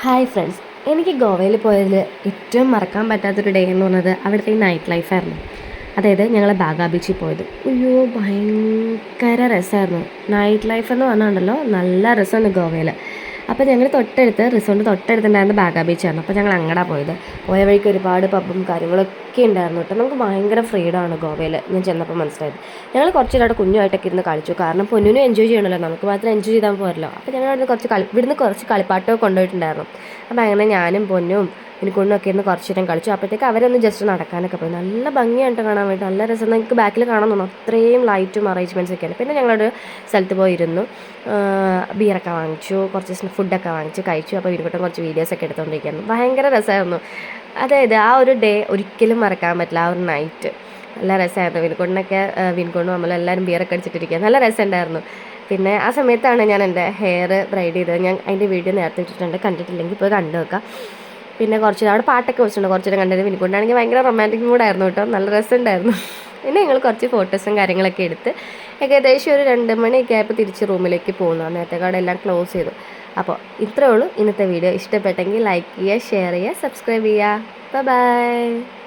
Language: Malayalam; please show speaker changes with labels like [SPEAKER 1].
[SPEAKER 1] ഹായ് ഫ്രണ്ട്സ്, എനിക്ക് ഗോവയിൽ പോയതിൽ ഏറ്റവും മറക്കാൻ പറ്റാത്തൊരു ഡേ എന്ന് പറഞ്ഞത് അവിടുത്തെ ഈ നൈറ്റ് ലൈഫായിരുന്നു. അതായത് ഞങ്ങൾ ബാഗാ ബീച്ചിൽ പോയത്. അയ്യോ, ഭയങ്കര രസമായിരുന്നു. നൈറ്റ് ലൈഫ് എന്ന് പറഞ്ഞാൽ നല്ല രസമാണ് ഗോവയിൽ. അപ്പോൾ ഞങ്ങൾ റിസോർട്ട് തൊട്ടടുത്തുണ്ടായിരുന്ന ബാഗാ ബീച്ചായിരുന്നു. അപ്പോൾ ഞങ്ങൾ അങ്ങടാ പോയത്. പോയ വഴിക്ക് ഒരുപാട് പബ്ബും കാര്യങ്ങളൊക്കെ ഉണ്ടായിരുന്നു കേട്ടോ. നമുക്ക് ഭയങ്കര ഫ്രീഡമാണ് ഗോവയിൽ. ഞാൻ ചെന്നപ്പോൾ മനസ്സിലായത്. ഞങ്ങൾ കുറച്ച് നേരം കുഞ്ഞുമായിട്ടൊക്കെ ഇരുന്ന് കളിച്ചു. കാരണം പൊന്നിനും എൻജോയ് ചെയ്യണമല്ലോ, നമുക്ക് മാത്രം എൻജോയ് ചെയ്താൽ പോരല്ലോ. അപ്പോൾ ഞങ്ങൾ ഇവിടുന്ന് കുറച്ച് കളിപ്പാട്ടമൊക്കെ കൊണ്ടുപോയിട്ടുണ്ടായിരുന്നു. അപ്പോൾ അങ്ങനെ ഞാനും പൊന്നും എനിക്കൊണ്ടൊക്കെ ഇരുന്ന് കുറച്ച് നേരം കളിച്ചു. അപ്പോഴത്തേക്ക് അവരൊന്ന് ജസ്റ്റ് നടക്കാനൊക്കെ പോയി. നല്ല ഭംഗിയായിട്ട് കാണാൻ വേണ്ടി, നല്ല രസം. നിങ്ങൾക്ക് ബാക്കിൽ കാണാൻ തോന്നും, അത്രയും ലൈറ്റും അറേഞ്ച്മെൻറ്റ്സ് ഒക്കെയാണ്. പിന്നെ ഞങ്ങളൊരു സ്ഥലത്ത് പോയിരുന്നു, ബിയറൊക്കെ വാങ്ങിച്ചു, കുറച്ച് ഫുഡൊക്കെ വാങ്ങിച്ച് കഴിച്ചു. അപ്പോൾ വീടുകൊട്ടും കുറച്ച് വീഡിയോസൊക്കെ എടുത്തുകൊണ്ടിരിക്കുന്നു. ഭയങ്കര രസമായിരുന്നു. അതായത് ആ ഒരു ഡേ ഒരിക്കലും മറക്കാൻ പറ്റില്ല. ആ ഒരു നൈറ്റ് നല്ല രസമായിരുന്നു. വിൻകൊണ്ടും നമ്മളെല്ലാവരും ബിയറൊക്കെ അടിച്ചിട്ടിരിക്കുക, നല്ല രസമുണ്ടായിരുന്നു. പിന്നെ ആ സമയത്താണ് ഞാൻ എൻ്റെ ഹെയർ ബ്രൈഡ് ചെയ്തത്. ഞാൻ അതിൻ്റെ വീഡിയോ നേരത്തെ ഇട്ടിട്ടുണ്ട്, കണ്ടിട്ടില്ലെങ്കിൽ ഇപ്പോൾ കണ്ടു വെക്കാം. പിന്നെ കുറച്ച് അവിടെ പാട്ടൊക്കെ വെച്ചിട്ടുണ്ട്. കുറച്ച് നേരം കണ്ടത് വിൻകൊണ്ടാണെങ്കിൽ ഭയങ്കര റൊമാൻറ്റിക് മൂഡായിരുന്നു കേട്ടോ, നല്ല രസമുണ്ടായിരുന്നു. പിന്നെ ഞങ്ങൾ കുറച്ച് ഫോട്ടോസും കാര്യങ്ങളൊക്കെ എടുത്ത് ഏകദേശം ഒരു 2 മണിയൊക്കെ ആയപ്പോൾ തിരിച്ച് റൂമിലേക്ക് പോകുന്നു. അന്നേരത്തെ കട എല്ലാം ക്ലോസ് ചെയ്തു. അപ്പോൾ ഇത്രയേ ഉള്ളൂ ഇന്നത്തെ വീഡിയോ. ഇഷ്ടപ്പെട്ടെങ്കിൽ ലൈക്ക് ചെയ്യുക, ഷെയർ ചെയ്യുക, സബ്സ്ക്രൈബ് ചെയ്യുക. ബൈ.